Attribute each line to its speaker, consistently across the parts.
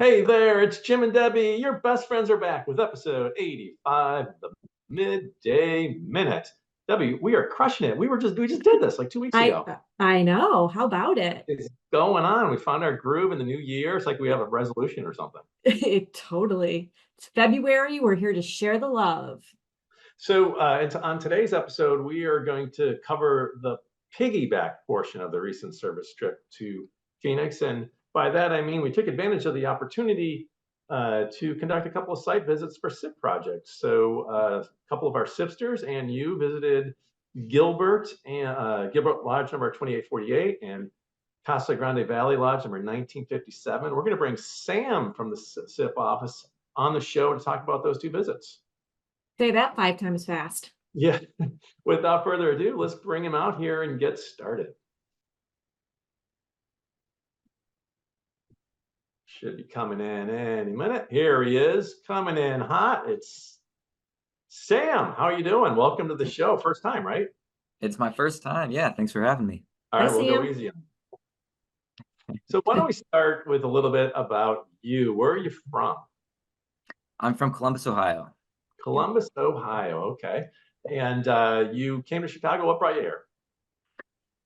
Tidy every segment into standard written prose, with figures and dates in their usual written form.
Speaker 1: Hey there, it's Jim and Debbie. Your best friends are back with episode 85 of the Midday Minute. Debbie, we are crushing it. We just did this like 2 weeks ago.
Speaker 2: I know. How about it?
Speaker 1: It's going on. We found our groove in the new year. It's like we have a resolution or something.
Speaker 2: Totally. It's February. We're here to share the love.
Speaker 1: So on today's episode, we are going to cover the piggyback portion of the recent service trip to Phoenix. And by that, I mean we took advantage of the opportunity to conduct a couple of site visits for SIP projects. So a couple of our SIPsters and you visited Gilbert and Gilbert Lodge number 2848 and Casa Grande Valley Lodge number 1957. We're going to bring Sam from the SIP office on the show to talk about those two visits.
Speaker 2: Say that 5 times fast.
Speaker 1: Yeah. Without further ado, let's bring him out here and get started. Should be coming in any minute. Here he is, coming in hot. It's Sam. How are you doing? Welcome to the show. First time, right?
Speaker 3: It's my first time. Yeah, thanks for having me.
Speaker 1: All right, we'll go easy. So why don't we start with a little bit about you? Where are you from?
Speaker 3: I'm from Columbus, Ohio.
Speaker 1: Columbus, Ohio. Okay. And you came to Chicago. What brought you here?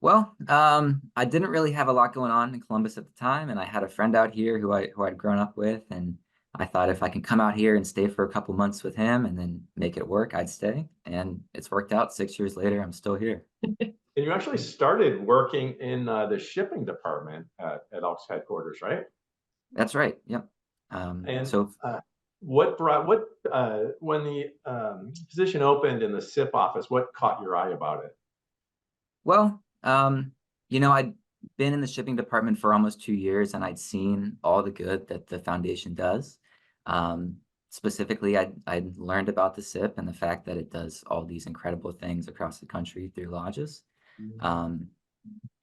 Speaker 3: Well, I didn't really have a lot going on in Columbus at the time, and I had a friend out here who I'd grown up with, and I thought if I can come out here and stay for a couple months with him and then make it work, I'd stay. And it's worked out. 6 years later, I'm still here.
Speaker 1: And you actually started working in the shipping department at Elks headquarters, right?
Speaker 3: That's right. Yep.
Speaker 1: When the position opened in the SIP office, what caught your eye about it?
Speaker 3: Well, I'd been in the shipping department for almost 2 years, and I'd seen all the good that the foundation does. Specifically, I'd learned about the SIP and the fact that it does all these incredible things across the country through lodges. Mm-hmm.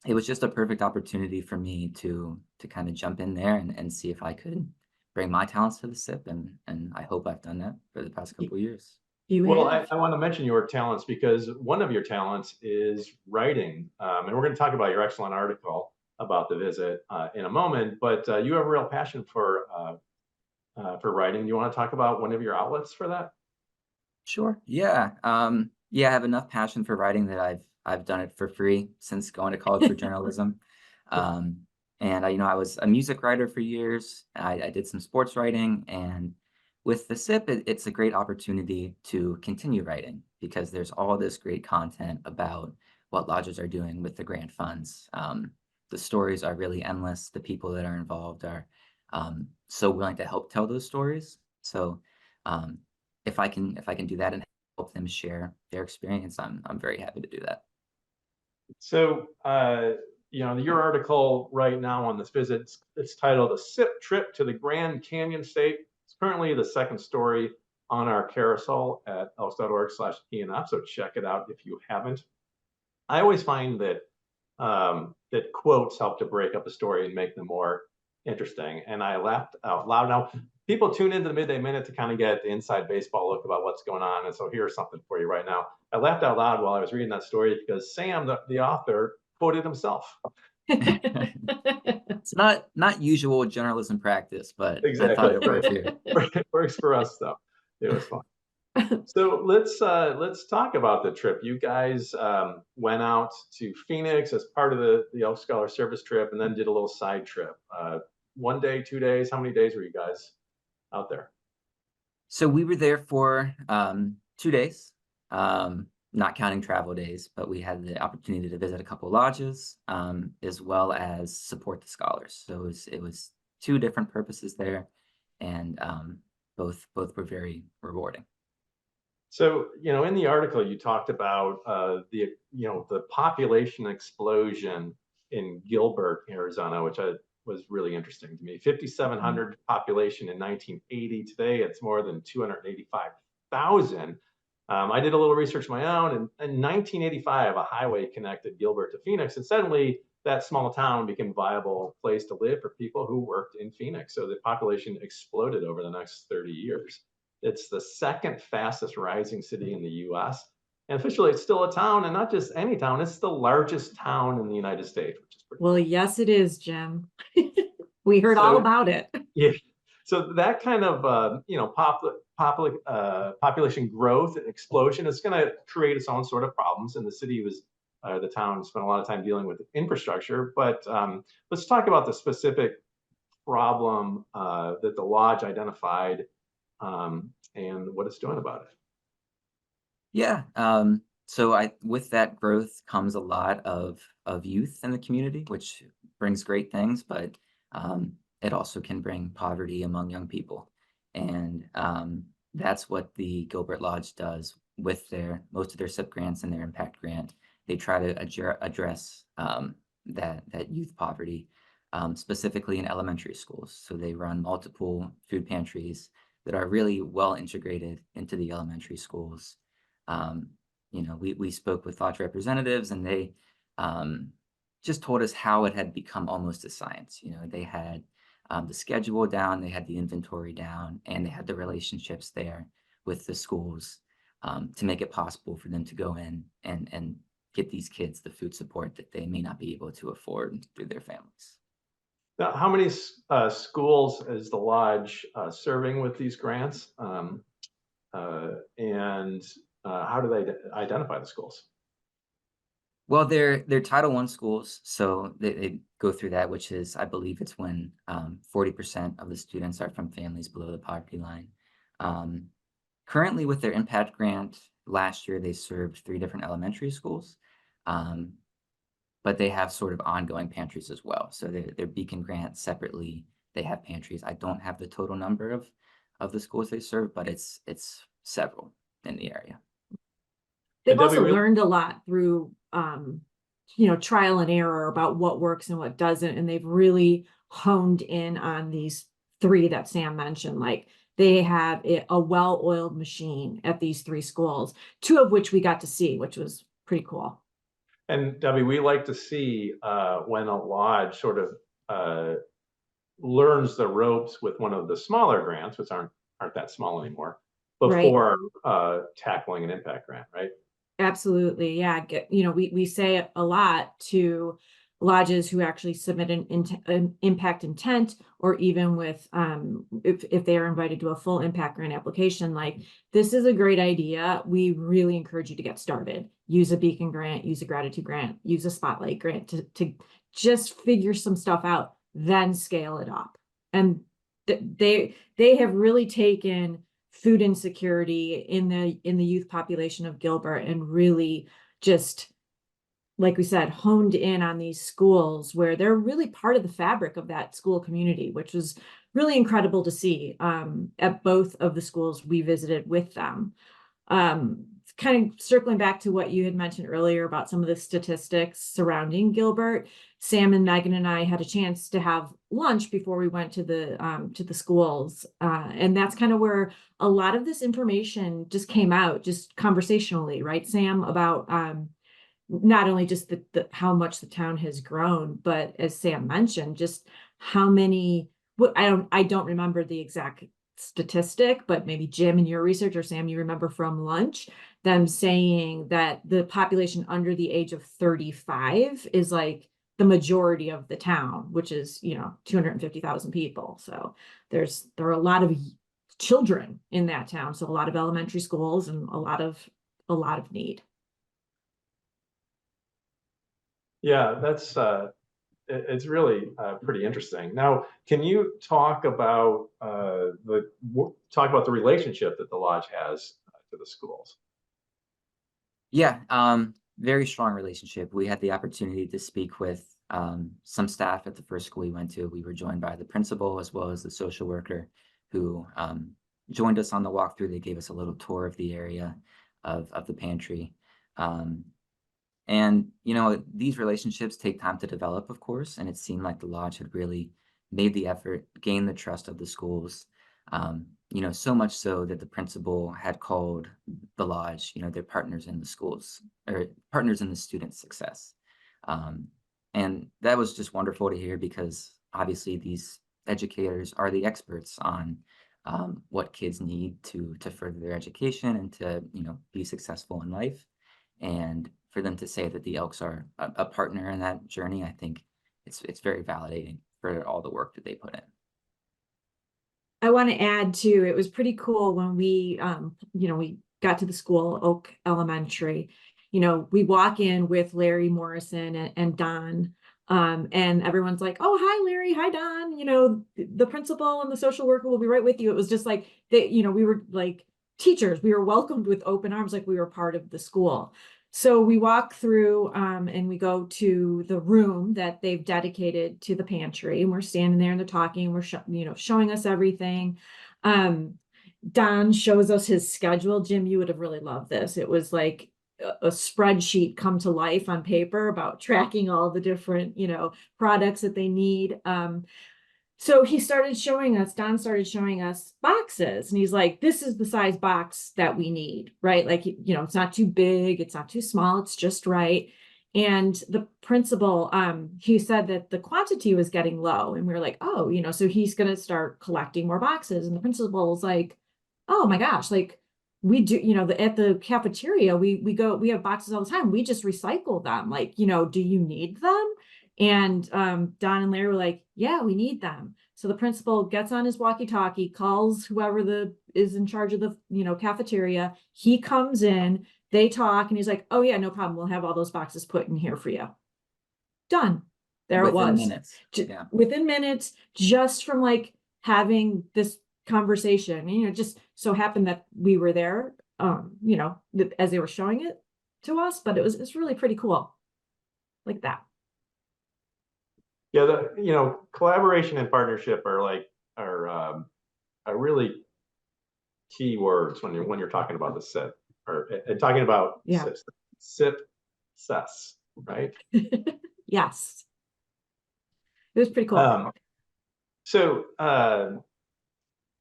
Speaker 3: It was just a perfect opportunity for me to kind of jump in there and see if I could bring my talents to the SIP, and I hope I've done that for the past couple of years.
Speaker 1: Well, I want to mention your talents because one of your talents is writing, and we're going to talk about your excellent article about the visit in a moment. But you have a real passion for writing. Do you want to talk about one of your outlets for that?
Speaker 3: Sure. Yeah. I have enough passion for writing that I've done it for free since going to college for journalism. And I was a music writer for years. I did some sports writing, and with the SIP, it's a great opportunity to continue writing because there's all this great content about what lodges are doing with the grant funds. The stories are really endless. The people that are involved are so willing to help tell those stories. So if I can do that and help them share their experience, I'm very happy to do that.
Speaker 1: So your article right now on this visit, it's titled "A SIP Trip to the Grand Canyon State." It's currently the second story on our carousel at elks.org/PNF, so check it out if you haven't. I always find that that quotes help to break up a story and make them more interesting. And I laughed out loud. Now, people tune into the Midday Minute to kind of get the inside baseball look about what's going on. And so here's something for you right now. I laughed out loud while I was reading that story because Sam, the author, quoted himself.
Speaker 3: It's not usual journalism practice, but
Speaker 1: exactly.
Speaker 3: I thought it worked here.
Speaker 1: It works for us, though. It was fun. So let's talk about the trip. You guys went out to Phoenix as part of the Elk Scholar Service trip, and then did a little side trip. 1 day, 2 days. How many days were you guys out there?
Speaker 3: So we were there for 2 days. Not counting travel days, but we had the opportunity to visit a couple of lodges, as well as support the scholars. So it was 2 different purposes there, and both were very rewarding.
Speaker 1: So in the article you talked about the population explosion in Gilbert, Arizona, which was really interesting to me. 5,700 population in 1980. Today it's more than 285,000. I did a little research of my own, and in 1985, a highway connected Gilbert to Phoenix, and suddenly that small town became a viable place to live for people who worked in Phoenix. So the population exploded over the next 30 years. It's the second fastest rising city in the U.S. And officially, it's still a town, and not just any town, it's the largest town in the United States, which is pretty
Speaker 2: cool. Yes, it is, Jim. We heard all about it.
Speaker 1: Yeah. So that kind of population growth and explosion is going to create its own sort of problems. And the city was the town spent a lot of time dealing with infrastructure. But let's talk about the specific problem that the lodge identified and what it's doing about it.
Speaker 3: Yeah. So with that growth comes a lot of youth in the community, which brings great things, but it also can bring poverty among young people. And that's what the Gilbert Lodge does with most of their SIP grants and their impact grant. They try to address that youth poverty, specifically in elementary schools. So they run multiple food pantries that are really well integrated into the elementary schools. We spoke with lodge representatives, and they just told us how it had become almost a science. They had the schedule down, they had the inventory down, and they had the relationships there with the schools to make it possible for them to go in and get these kids the food support that they may not be able to afford through their families.
Speaker 1: Now, how many schools is the lodge serving with these grants? And how do they identify the schools?
Speaker 3: Well, they're Title I schools, so they go through that, which is, I believe it's when 40% of the students are from families below the poverty line. Currently, with their impact grant, last year they served 3 different elementary schools, but they have sort of ongoing pantries as well. So their Beacon grant separately, they have pantries. I don't have the total number of the schools they serve, but it's several in the area.
Speaker 2: They've also learned a lot through, trial and error about what works and what doesn't. And they've really honed in on these 3 that Sam mentioned. Like they have a well-oiled machine at these 3 schools, 2 of which we got to see, which was pretty cool.
Speaker 1: And Debbie, we like to see when a lodge sort of learns the ropes with one of the smaller grants, which aren't that small anymore, before tackling an impact grant, right?
Speaker 2: Absolutely. Yeah. We say a lot to lodges who actually submit an impact intent, or even with, if they are invited to a full impact grant application, like, this is a great idea. We really encourage you to get started. Use a Beacon grant, use a gratitude grant, use a Spotlight grant to just figure some stuff out, then scale it up. And they have really taken food insecurity in the youth population of Gilbert and really just, like we said, honed in on these schools where they're really part of the fabric of that school community, which was really incredible to see at both of the schools we visited with them. Kind of circling back to what you had mentioned earlier about some of the statistics surrounding Gilbert, Sam and Megan and I had a chance to have lunch before we went to the schools. And that's kind of where a lot of this information just came out, just conversationally, right, Sam, about not only just how much the town has grown, but as Sam mentioned, just how many, I don't remember the exact statistic, but maybe Jim in your research, or Sam, you remember from lunch, them saying that the population under the age of 35 is like the majority of the town, which is 250,000 people. So there are a lot of children in that town, so a lot of elementary schools and a lot of need.
Speaker 1: Yeah, that's it's really pretty interesting. Now, can you talk about the relationship that the lodge has to the schools?
Speaker 3: Yeah, very strong relationship. We had the opportunity to speak with some staff at the first school we went to. We were joined by the principal as well as the social worker who joined us on the walkthrough. They gave us a little tour of the area of the pantry. And these relationships take time to develop, of course, and it seemed like the lodge had really made the effort, gained the trust of the schools. So much so that the principal had called the lodge, their partners in the schools, or partners in the student success. And that was just wonderful to hear, because obviously these educators are the experts on what kids need to further their education and to, be successful in life. And for them to say that the Elks are a partner in that journey, I think it's very validating for all the work that they put in.
Speaker 2: I want to add too, it was pretty cool when we, we got to the school, Oak Elementary. We walk in with Larry Morrison and Don, and everyone's like, "Oh, hi, Larry. Hi, Don. The principal and the social worker will be right with you." It was just like they, we were like teachers. We were welcomed with open arms, like we were part of the school. So we walk through and we go to the room that they've dedicated to the pantry, and we're standing there and they're talking. We're showing us everything. Don shows us his schedule. Jim, you would have really loved this. It was like a spreadsheet come to life on paper about tracking all the different, products that they need. So Don started showing us boxes, and he's like, this is the size box that we need, right? Like, it's not too big, it's not too small, it's just right. And the principal, he said that the quantity was getting low, and we were like, oh, so he's going to start collecting more boxes. And the principal was like, oh my gosh, like we do, at the cafeteria, we have boxes all the time. We just recycle them. Like, do you need them? And Don and Larry were like, yeah, we need them. So the principal gets on his walkie-talkie, calls whoever is in charge of the, cafeteria. He comes in, they talk, and he's like, oh yeah, no problem. We'll have all those boxes put in here for you. Done. There it was.
Speaker 3: Minutes. Yeah.
Speaker 2: Within minutes, just from like having this conversation, just so happened that we were there, as they were showing it to us, but it's really pretty cool. Like that.
Speaker 1: Yeah, collaboration and partnership are really key words when you're talking about the SIP or talking about success, right?
Speaker 2: Yes, it was pretty cool.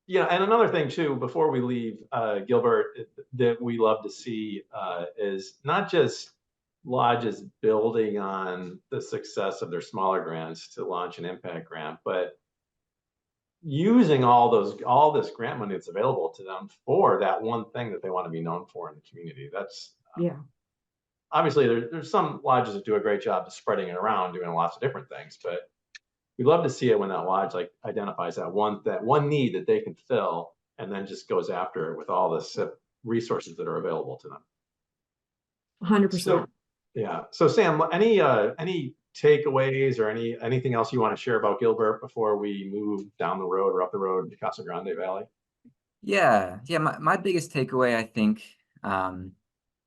Speaker 1: And another thing too, before we leave Gilbert, that we love to see is not just lodges building on the success of their smaller grants to launch an impact grant, but using all this grant money that's available to them for that one thing that they want to be known for in the community. That's obviously there's some lodges that do a great job of spreading it around, doing lots of different things, but we love to see it when that lodge identifies that one need that they can fill, and then just goes after it with all the resources that are available to them.
Speaker 2: 100%.
Speaker 1: So Sam, any takeaways or anything else you want to share about Gilbert before we move down the road or up the road to Casa Grande Valley?
Speaker 3: Yeah. My biggest takeaway, I think, or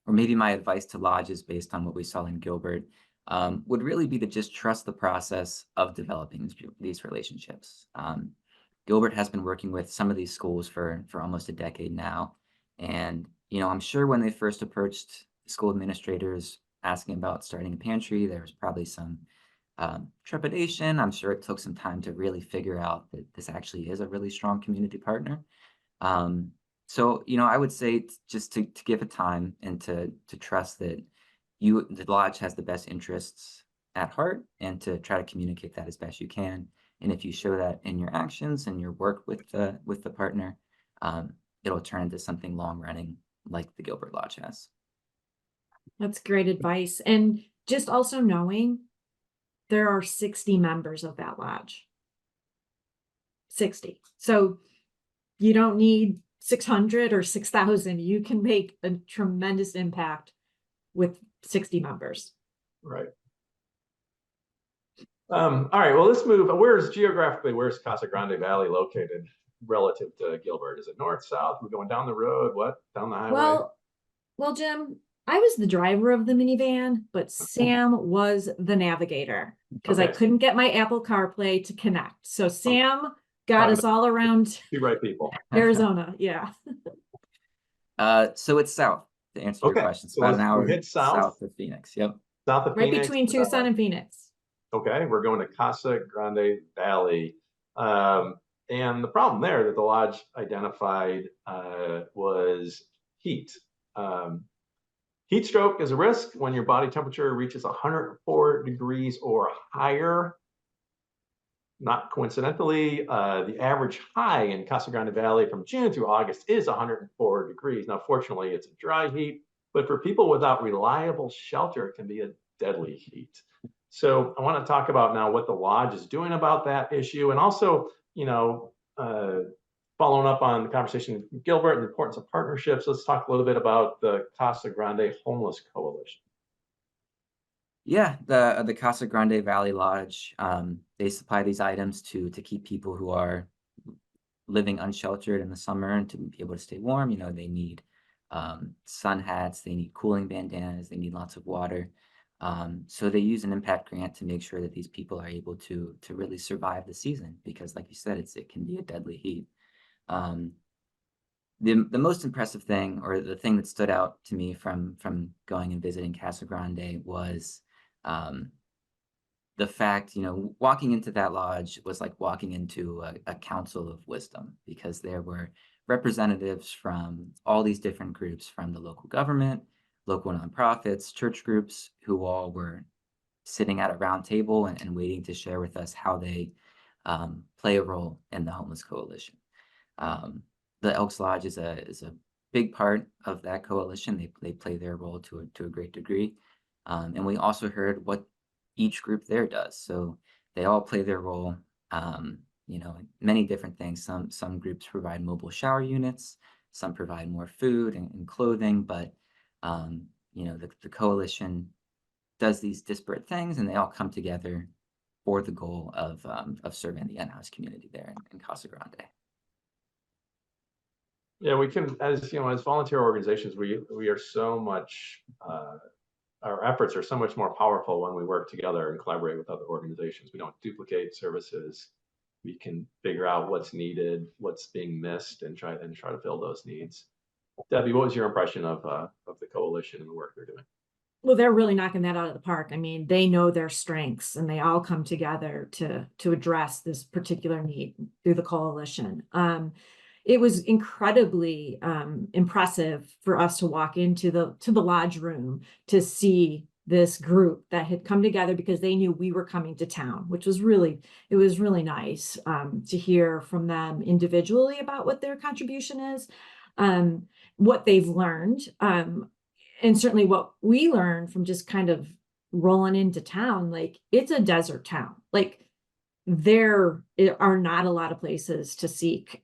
Speaker 3: maybe my advice to lodges based on what we saw in Gilbert, would really be to just trust the process of developing these relationships. Gilbert has been working with some of these schools for almost a decade now. And, I'm sure when they first approached school administrators asking about starting a pantry, there was probably some trepidation. I'm sure it took some time to really figure out that this actually is a really strong community partner. So, I would say just to give it time and to trust that the lodge has the best interests at heart, and to try to communicate that as best you can. And if you show that in your actions and your work with the partner, it'll turn into something long running like the Gilbert Lodge has.
Speaker 2: That's great advice. And just also knowing there are 60 members of that lodge. 60. So you don't need 600 or 6,000. You can make a tremendous impact with 60 members.
Speaker 1: Right. All right. Well, let's move. Where's Casa Grande Valley located relative to Gilbert? Is it north, south? We're going down the road? What? Down the highway?
Speaker 2: Well, Jim, I was the driver of the minivan, but Sam was the navigator because I couldn't get my Apple CarPlay to connect. So Sam got us all around
Speaker 1: the right people.
Speaker 2: Arizona. Yeah.
Speaker 3: So it's south, to answer your question. It's about an hour south of Phoenix. Yep.
Speaker 1: South of
Speaker 2: right
Speaker 1: Phoenix.
Speaker 2: Between Tucson and Phoenix.
Speaker 1: Okay. We're going to Casa Grande Valley. And the problem there that the lodge identified was heat. Heat stroke is a risk when your body temperature reaches 104 degrees or higher. Not coincidentally, the average high in Casa Grande Valley from June through August is 104 degrees. Now, fortunately, it's a dry heat, but for people without reliable shelter, it can be a deadly heat. So I want to talk about now what the lodge is doing about that issue, and also, following up on the conversation with Gilbert and the importance of partnerships, let's talk a little bit about the Casa Grande Homeless Coalition.
Speaker 3: Yeah, the Casa Grande Valley Lodge, they supply these items to keep people who are living unsheltered in the summer and to be able to stay warm. You know, they need sun hats, they need cooling bandanas, they need lots of water. So they use an impact grant to make sure that these people are able to really survive the season because, like you said, it can be a deadly heat. Um, the most impressive thing, or the thing that stood out to me from going and visiting Casa Grande, was the fact, you know, walking into that lodge was like walking into a council of wisdom because there were representatives from all these different groups, from the local government, local nonprofits, church groups, who all were sitting at a round table and waiting to share with us how they play a role in the homeless coalition. Um, the Elks Lodge is a big part of that coalition. They play their role to a great degree, and we also heard what each group there does. So they all play their role. You know, many different things. Some groups provide mobile shower units. Some provide more food and clothing. But you know, the coalition does these disparate things, and they all come together for the goal of serving the in-house community there in Casa Grande.
Speaker 1: Yeah, we can, as you know, as volunteer organizations, we are so much, our efforts are so much more powerful when we work together and collaborate with other organizations. We don't duplicate services. We can figure out what's needed, what's being missed, and try to fill those needs. Debbie, what was your impression of the coalition and the work they're doing?
Speaker 2: Well, they're really knocking that out of the park. I mean, they know their strengths and they all come together to address this particular need through the coalition. It was incredibly impressive for us to walk into the lodge room to see this group that had come together because they knew we were coming to town, which was really nice to hear from them individually about what their contribution is, what they've learned. And certainly what we learned from just kind of rolling into town, like it's a desert town. Like there are not a lot of places to seek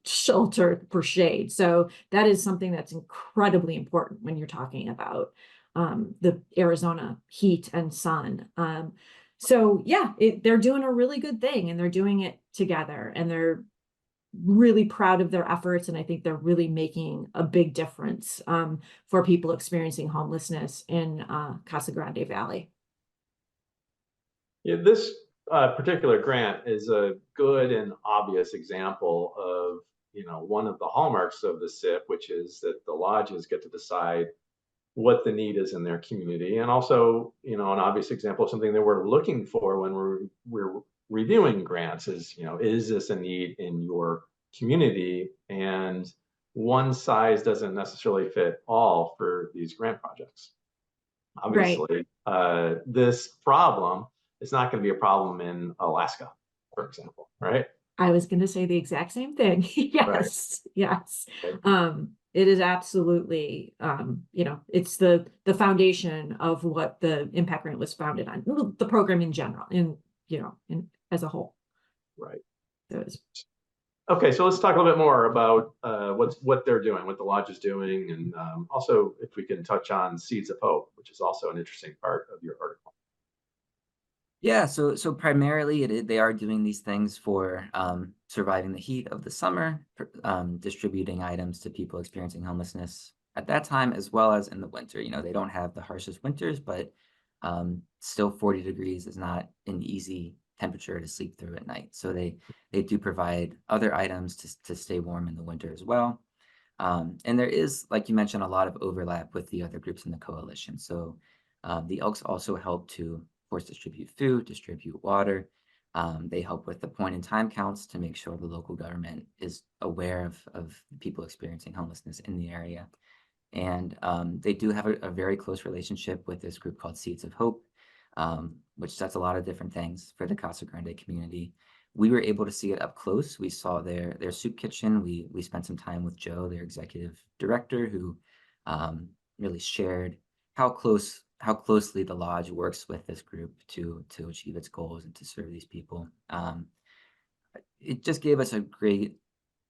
Speaker 2: shelter for shade. So that is something that's incredibly important when you're talking about the Arizona heat and sun. So yeah, they're doing a really good thing and they're doing it together and they're really proud of their efforts. And I think they're really making a big difference for people experiencing homelessness in Casa Grande Valley.
Speaker 1: Yeah, this particular grant is a good and obvious example of, you know, one of the hallmarks of the SIP, which is that the lodges get to decide what the need is in their community, and also, you know, an obvious example of something that we're looking for when we're reviewing grants is, you know, is this a need in your community? And one size doesn't necessarily fit all for these grant projects. Obviously, this problem is not going to be a problem in Alaska, for example, right?
Speaker 2: I was going to say the exact same thing. Yes, right. Yes. Okay. It is absolutely, you know, it's the foundation of what the impact grant was founded on, the program in general, in, you know, as a whole.
Speaker 1: Right.
Speaker 2: Okay,
Speaker 1: so let's talk a little bit more about what they're doing, what the lodge is doing, and also if we can touch on Seeds of Hope, which is also an interesting part of your article.
Speaker 3: Yeah, so primarily they are doing these things for surviving the heat of the summer, distributing items to people experiencing homelessness at that time, as well as in the winter. You know, they don't have the harshest winters, but still 40 degrees is not an easy temperature to sleep through at night. So they do provide other items to stay warm in the winter as well. And there is, like you mentioned, a lot of overlap with the other groups in the coalition. So the Elks also help to force distribute food, distribute water. They help with the point in time counts to make sure the local government is aware of people experiencing homelessness in the area. And they do have a very close relationship with this group called Seeds of Hope, which does a lot of different things for the Casa Grande community. We were able to see it up close. We saw their soup kitchen. We spent some time with Joe, their executive director, who really shared how closely the lodge works with this group to achieve its goals and to serve these people. It just gave us a great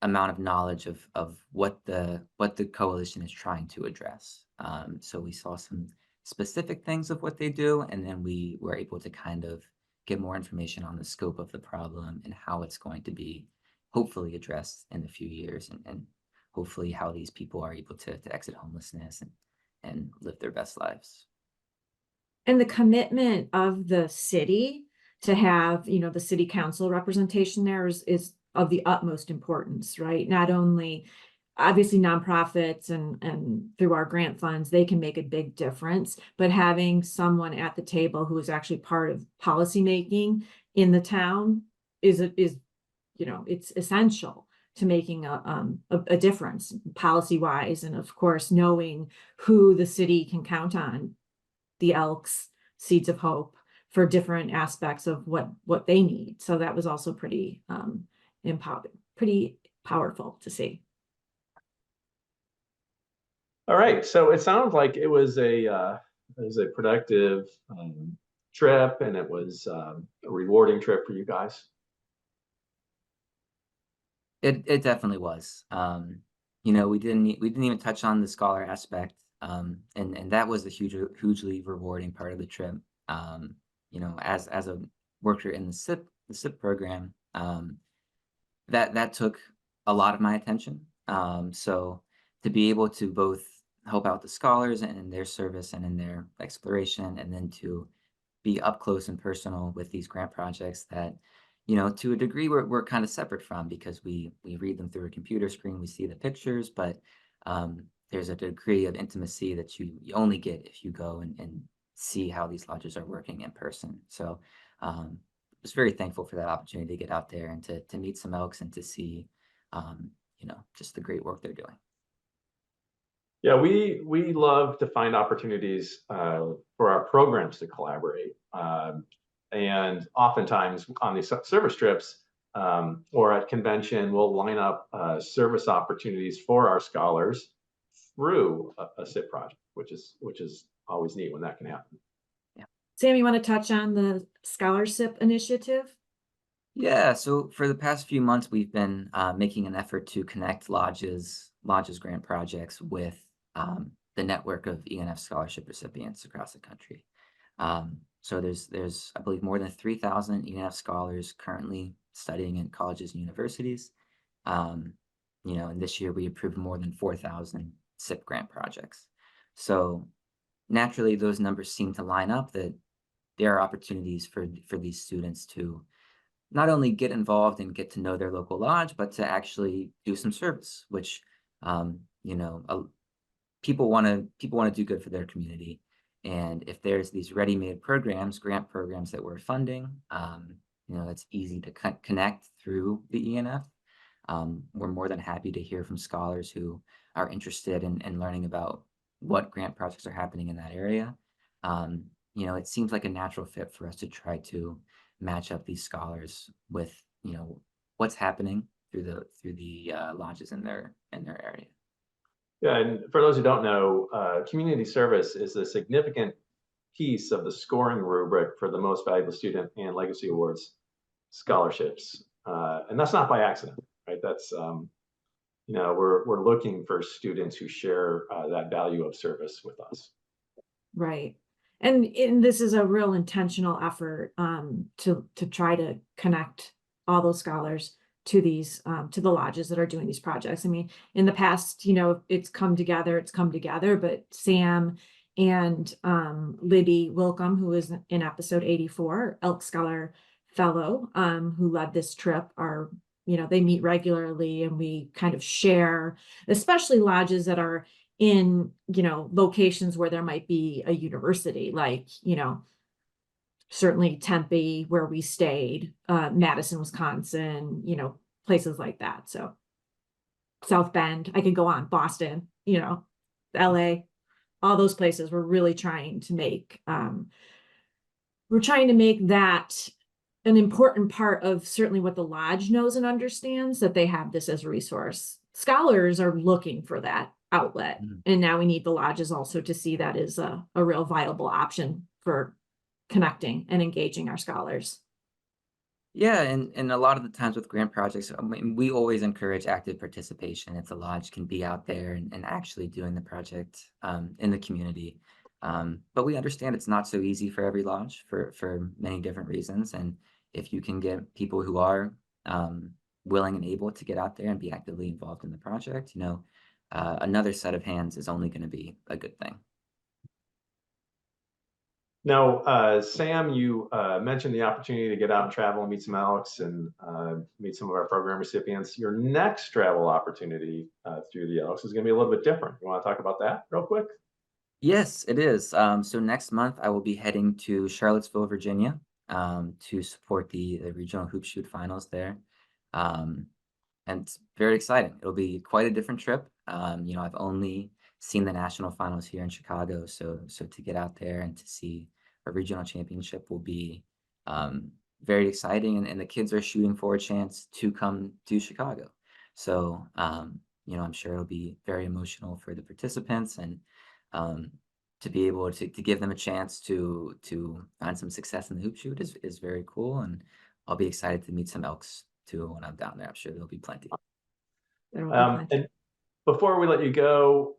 Speaker 3: amount of knowledge of what the coalition is trying to address. So we saw some specific things of what they do, and then we were able to kind of get more information on the scope of the problem and how it's going to be hopefully addressed in a few years, and hopefully how these people are able to exit homelessness and live their best lives.
Speaker 2: And the commitment of the city to have, you know, the city council representation there is of the utmost importance, right? Not only obviously nonprofits and through our grant funds, they can make a big difference, but having someone at the table who is actually part of policymaking in the town is, you know, it's essential to making a difference policy wise. And of course, knowing who the city can count on, the Elks, Seeds of Hope, for different aspects of what they need. So that was also pretty pretty powerful to see.
Speaker 1: All right, so it sounds like it was a productive trip, and it was a rewarding trip for you guys.
Speaker 3: It definitely was. You know, we didn't even touch on the scholar aspect, and that was a hugely rewarding part of the trip. You know, as a worker in the SIP program, that took a lot of my attention. So to be able to both help out the scholars and in their service and in their exploration, and then to be up close and personal with these grant projects that, you know, to a degree we're kind of separate from, because we read them through a computer screen, we see the pictures, but there's a degree of intimacy that you only get if you go and see how these lodges are working in person. So I was very thankful for that opportunity to get out there and to meet some Elks and to see, you know, just the great work they're doing.
Speaker 1: Yeah, we love to find opportunities for our programs to collaborate. And oftentimes on these service trips or at convention, we'll line up service opportunities for our scholars through a SIP project, which is always neat when that can happen.
Speaker 3: Yeah.
Speaker 2: Sam, you want to touch on the scholarship initiative?
Speaker 3: Yeah, so for the past few months, we've been making an effort to connect lodges grant projects with the network of ENF scholarship recipients across the country. So there's I believe more than 3,000 ENF scholars currently studying in colleges and universities. You know, and this year we approved more than 4,000 SIP grant projects. So naturally, those numbers seem to line up, that there are opportunities for these students to not only get involved and get to know their local lodge, but to actually do some service, which you know, people want to do good for their community. And if there's these ready-made programs, grant programs that we're funding, you know, it's easy to connect through the ENF. We're more than happy to hear from scholars who are interested in learning about what grant projects are happening in that area. You know, it seems like a natural fit for us to try to match up these scholars with, you know, what's happening through the lodges in their area.
Speaker 1: Yeah, and for those who don't know, community service is a significant piece of the scoring rubric for the Most Valuable Student and Legacy Awards scholarships, and that's not by accident, right? That's you know, we're looking for students who share that value of service with us.
Speaker 2: Right. And this is a real intentional effort to try to connect all those scholars to these to the lodges that are doing these projects. I mean, in the past, you know, it's come together, but Sam and Libby Wilcom, who was in episode 84, Elk Scholar Fellow, who led this trip, are, you know, they meet regularly, and we kind of share, especially lodges that are in, you know, locations where there might be a university, like, you know, certainly Tempe, where we stayed, Madison, Wisconsin, you know, places like that. So South Bend, I could go on, Boston, you know, LA, all those places. We're really trying to make, that an important part of certainly what the lodge knows and understands, that they have this as a resource. Scholars are looking for that outlet. And now we need the lodges also to see that as a real viable option for connecting and engaging our scholars.
Speaker 3: Yeah, and a lot of the times with grant projects, I mean, we always encourage active participation if the lodge can be out there and actually doing the project in the community. But we understand it's not so easy for every lodge for many different reasons. And if you can get people who are willing and able to get out there and be actively involved in the project, another set of hands is only going to be a good thing.
Speaker 1: Now, Sam, you mentioned the opportunity to get out and travel and meet some Elks and meet some of our program recipients. Your next travel opportunity through the Elks is going to be a little bit different. You want to talk about that real quick?
Speaker 3: Yes, it is. So next month I will be heading to Charlottesville, Virginia, to support the regional hoop shoot finals there. Um, and it's very exciting. It'll be quite a different trip. I've only seen the national finals here in Chicago, so to get out there and to see a regional championship will be very exciting. And the kids are shooting for a chance to come to Chicago. So I'm sure it'll be very emotional for the participants and um, to be able to give them a chance to find some success in the hoop shoot is very cool. And I'll be excited to meet some Elks too when I'm down there. I'm sure there'll be plenty.
Speaker 2: There will be plenty.
Speaker 1: And before we let you go,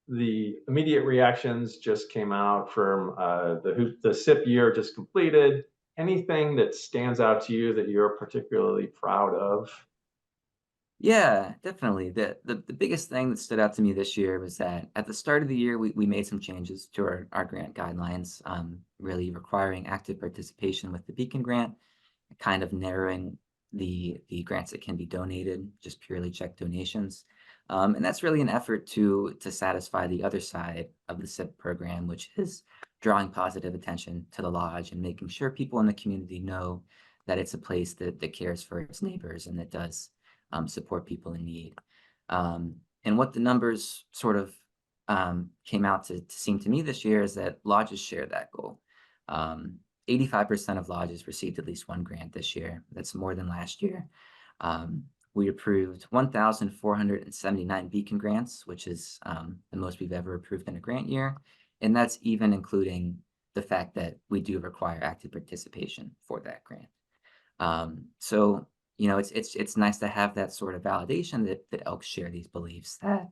Speaker 1: the immediate reactions just came out from the SIP year just completed. Anything that stands out to you that you're particularly proud of?
Speaker 3: Yeah, definitely. The biggest thing that stood out to me this year was that at the start of the year, we made some changes to our grant guidelines, really requiring active participation with the Beacon grant, kind of narrowing the grants that can be donated, just purely check donations. And that's really an effort to satisfy the other side of the SIP program, which is drawing positive attention to the lodge and making sure people in the community know that it's a place that cares for its neighbors and that does support people in need. And what the numbers sort of came out to seem to me this year is that lodges share that goal. 85% of lodges received at least one grant this year. That's more than last year. We approved 1,479 Beacon grants, which is the most we've ever approved in a grant year. And that's even including the fact that we do require active participation for that grant. So it's nice to have that sort of validation that Elks share these beliefs that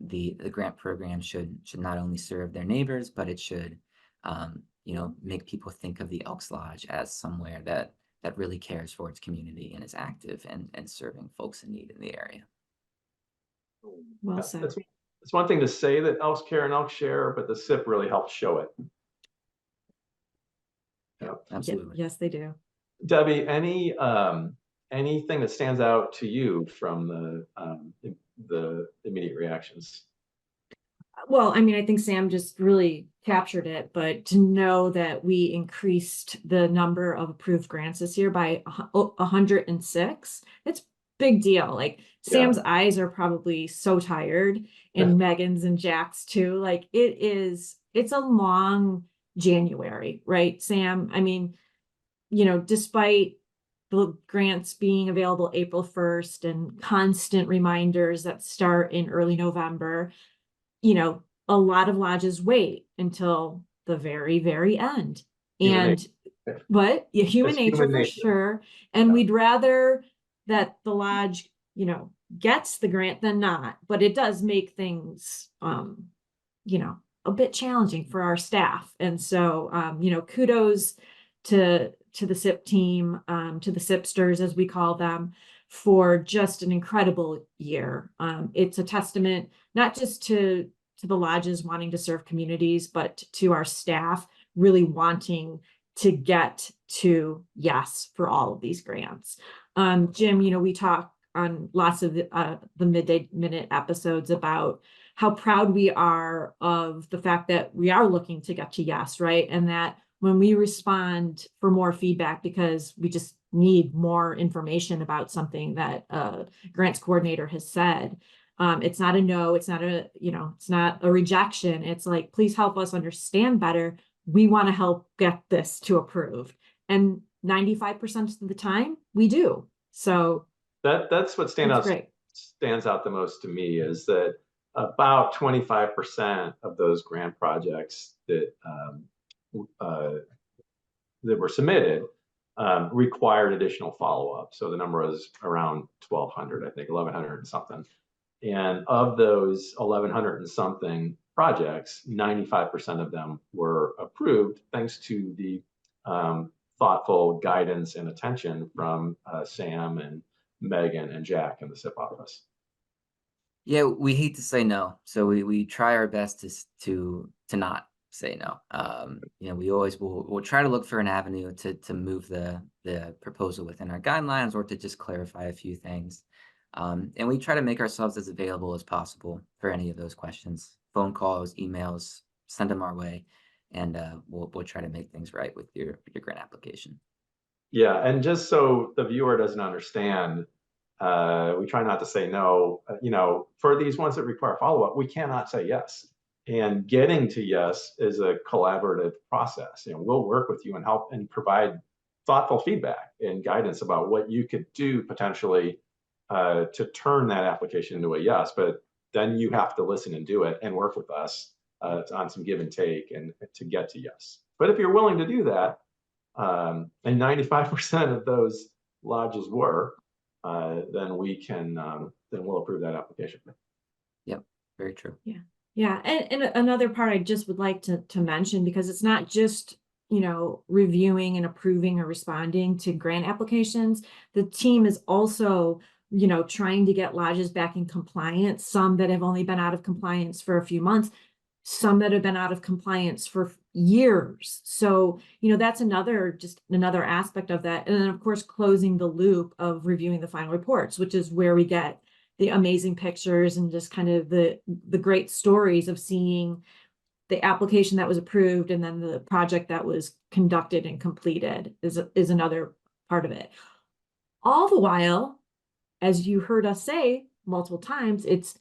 Speaker 3: the grant program should not only serve their neighbors, but it should make people think of the Elks Lodge as somewhere that really cares for its community and is active and serving folks in need in the area.
Speaker 2: Well said.
Speaker 1: It's one thing to say that Elks care and Elks share, but the SIP really helps show it.
Speaker 3: Yeah, absolutely.
Speaker 2: Yes, they do.
Speaker 1: Debbie, anything that stands out to you from the immediate reactions?
Speaker 2: Well, I mean, I think Sam just really captured it, but to know that we increased the number of approved grants this year by 106, it's big deal. Like Sam's eyes are probably so tired, and Megan's and Jack's too. Like it's a long January, right, Sam? I mean, despite the grants being available April 1st and constant reminders that start in early November, a lot of lodges wait until the very, very end. And what? Yeah, human nature for sure. And we'd rather that the lodge, gets the grant than not, but it does make things, a bit challenging for our staff. And so, kudos to the SIP team, to the SIPsters, as we call them, for just an incredible year. It's a testament, not just to the lodges wanting to serve communities, but to our staff really wanting to get to yes for all of these grants. Jim, we talk on lots of the Midday Minute episodes about how proud we are of the fact that we are looking to get to yes, right? And that when we respond for more feedback because we just need more information about something that a grants coordinator has said, it's not a no, it's not a rejection. It's like, please help us understand better. We want to help get this to approved. And 95% of the time we do. So
Speaker 1: that's what stands out the most to me, is that about 25% of those grant projects that were submitted required additional follow-up. So the number was around 1,200, I think, 1,100 and something. And of those 1,100 and something projects, 95% of them were approved thanks to the thoughtful guidance and attention from Sam and Megan and Jack in the SIP office.
Speaker 3: Yeah, we hate to say no, so we try our best to not say no. You know, we always we'll try to look for an avenue to move the proposal within our guidelines or to just clarify a few things. And we try to make ourselves as available as possible for any of those questions. Phone calls, emails, send them our way, and we'll try to make things right with your grant application.
Speaker 1: Yeah, and just so the viewer doesn't understand, we try not to say no. You know, for these ones that require follow-up, we cannot say yes. And getting to yes is a collaborative process. You know, we'll work with you and help and provide thoughtful feedback and guidance about what you could do potentially to turn that application into a yes. But then you have to listen and do it and work with us on some give and take and to get to yes. But if you're willing to do that, and 95% of those lodges were, then we can then we'll approve that application.
Speaker 3: Yep, very true.
Speaker 2: Yeah. Yeah. And another part I just would like to mention, because it's not just, you know, reviewing and approving or responding to grant applications. The team is also, you know, trying to get lodges back in compliance, some that have only been out of compliance for a few months, some that have been out of compliance for years. So, you know, that's just another aspect of that. And then of course, closing the loop of reviewing the final reports, which is where we get the amazing pictures and just kind of the great stories of seeing the application that was approved and then the project that was conducted and completed is another part of it. All the while, as you heard us say multiple times, it's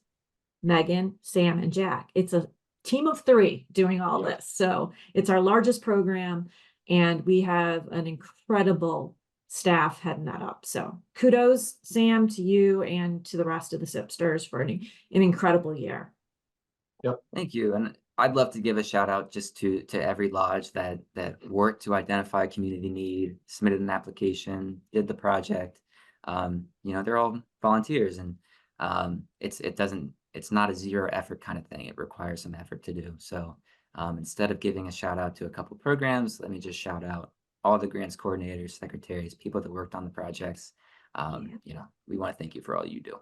Speaker 2: Megan, Sam, and Jack. It's a team of 3 doing all this. So it's our largest program, and we have an incredible staff heading that up. So kudos, Sam, to you and to the rest of the SIPsters for an incredible year.
Speaker 1: Yep.
Speaker 3: Thank you. And I'd love to give a shout out just to every lodge that worked to identify a community need, submitted an application, did the project. You know, they're all volunteers, and it's not a zero effort kind of thing. It requires some effort to do. So instead of giving a shout out to a couple programs, let me just shout out all the grants coordinators, secretaries, people that worked on the projects. You know, we want to thank you for all you do.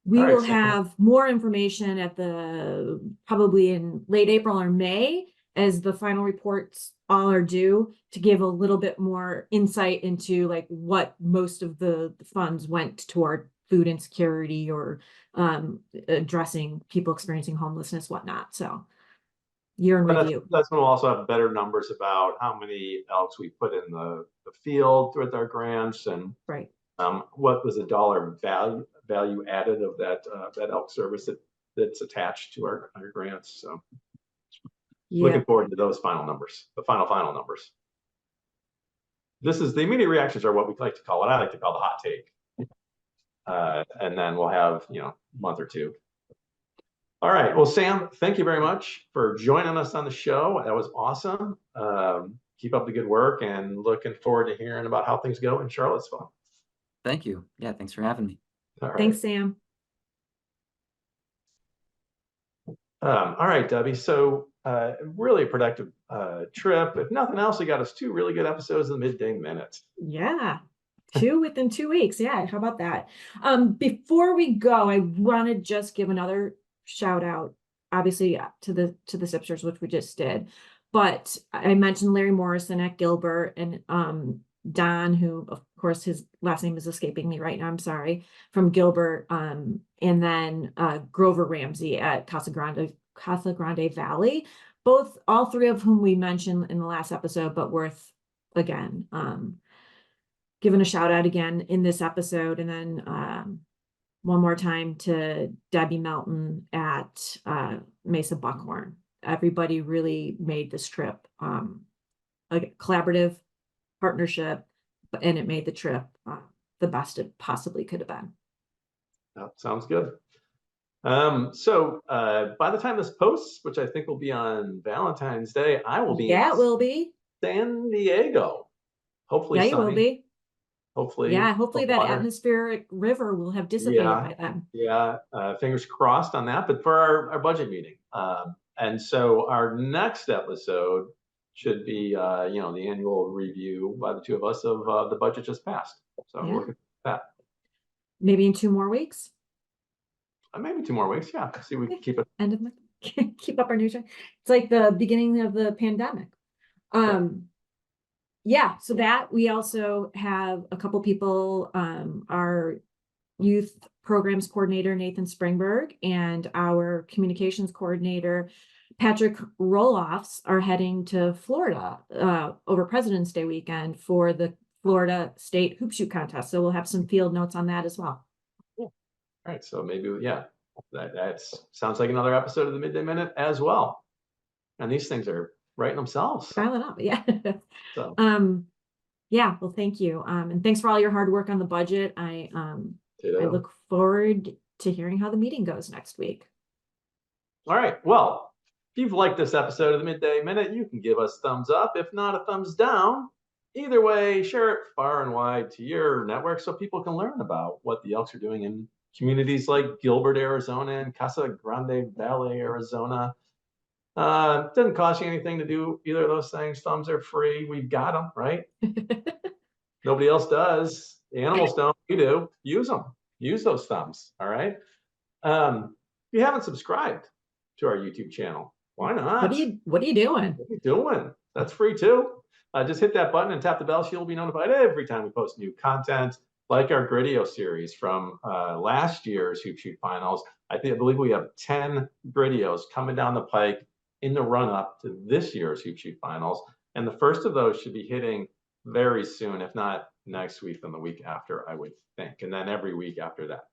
Speaker 2: We will have more information at probably in late April or May, as the final reports all are due, to give a little bit more insight into like what most of the funds went toward food insecurity or addressing people experiencing homelessness, whatnot. So year in review.
Speaker 1: That's when we'll also have better numbers about how many elks we put in the field with our grants, and
Speaker 2: right.
Speaker 1: What was the dollar value added of that elk service that's attached to our grants. So looking forward to those final numbers, the final numbers. This is the immediate reactions are what we like to call it. I like to call the hot take. And then we'll have, you know, a month or two. All right. Well, Sam, thank you very much for joining us on the show. That was awesome. Keep up the good work, and looking forward to hearing about how things go in Charlottesville.
Speaker 3: Thank you. Yeah, thanks for having me.
Speaker 1: All right.
Speaker 2: Thanks, Sam.
Speaker 1: All right, Debbie. So really a productive trip. If nothing else, we got us 2 really good episodes of the Midday Minute.
Speaker 2: Yeah. 2 within 2 weeks. Yeah. How about that? Before we go, I want to just give another shout out, obviously to the SIPsters, which we just did, but I mentioned Larry Morrison at Gilbert, and Don, who of course his last name is escaping me right now, I'm sorry, from Gilbert, and then Grover Ramsey at Casa Grande Valley, all 3 of whom we mentioned in the last episode, but worth again giving a shout out again in this episode. And then one more time to Debbie Melton at Mesa Buckhorn. Everybody really made this trip a collaborative partnership, and it made the trip the best it possibly could have been.
Speaker 1: That sounds good. So by the time this posts, which I think will be on Valentine's Day, I will be
Speaker 2: it will be
Speaker 1: San Diego. Hopefully
Speaker 2: Yeah, you will
Speaker 1: sunny.
Speaker 2: be.
Speaker 1: Hopefully,
Speaker 2: Yeah, hopefully
Speaker 1: the
Speaker 2: that
Speaker 1: water.
Speaker 2: atmospheric river will have dissipated
Speaker 1: Yeah,
Speaker 2: by then.
Speaker 1: yeah. Fingers crossed on that. But for our budget meeting, and so our next episode should be, the annual review by the two of us of the budget just passed. So
Speaker 2: Yeah.
Speaker 1: we're looking at that.
Speaker 2: Maybe in 2 more weeks.
Speaker 1: Maybe 2 more weeks. Yeah. See, we can keep it.
Speaker 2: End of the keep up our news. It's like the beginning of the pandemic. Yeah, so that we also have a couple people, our youth programs coordinator, Nathan Springberg, and our communications coordinator, Patrick Roloffs, are heading to Florida over President's Day weekend for the Florida State Hoop Shoot Contest. So we'll have some field notes on that as well.
Speaker 1: All right. So maybe, yeah, that sounds like another episode of the Midday Minute as well. And these things are writing themselves.
Speaker 2: Piling up, yeah.
Speaker 1: So
Speaker 2: yeah, well, thank you. And thanks for all your hard work on the budget. I look forward to hearing how the meeting goes next week.
Speaker 1: All right. Well, if you've liked this episode of the Midday Minute, you can give us thumbs up. If not, a thumbs down. Either way, share it far and wide to your network so people can learn about what the Elks are doing in communities like Gilbert, Arizona, and Casa Grande Valley, Arizona. It doesn't cost you anything to do either of those things. Thumbs are free. We've got them, right? Nobody else does. The animals don't. You do. Use them. Use those thumbs. All right. If you haven't subscribed to our YouTube channel, why not?
Speaker 2: What are you doing?
Speaker 1: What are you doing? That's free too. Just hit that button and tap the bell so you'll be notified every time we post new content, like our Gridio series from last year's Hoop Shoot Finals. I believe we have 10 Gridios coming down the pike in the run-up to this year's Hoop Shoot Finals. And the first of those should be hitting very soon, if not next week, then the week after, I would think. And then every week after that.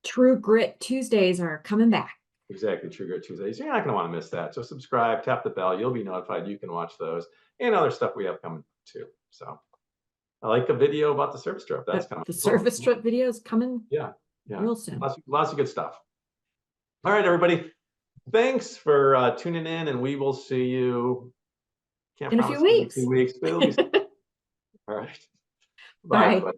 Speaker 2: True Grit Tuesdays are coming back.
Speaker 1: Exactly, True Grit Tuesdays. You're not going to want to miss that. So subscribe, tap the bell. You'll be notified. You can watch those and other stuff we have coming too. So I like a video about the surface strip. That's coming.
Speaker 2: The surface strip video is coming.
Speaker 1: Yeah,
Speaker 2: real soon.
Speaker 1: Lots of good stuff. All right, everybody. Thanks for tuning in, and we will see you
Speaker 2: in a few weeks.
Speaker 1: In 2 weeks. All right.
Speaker 2: Bye.
Speaker 1: Bye.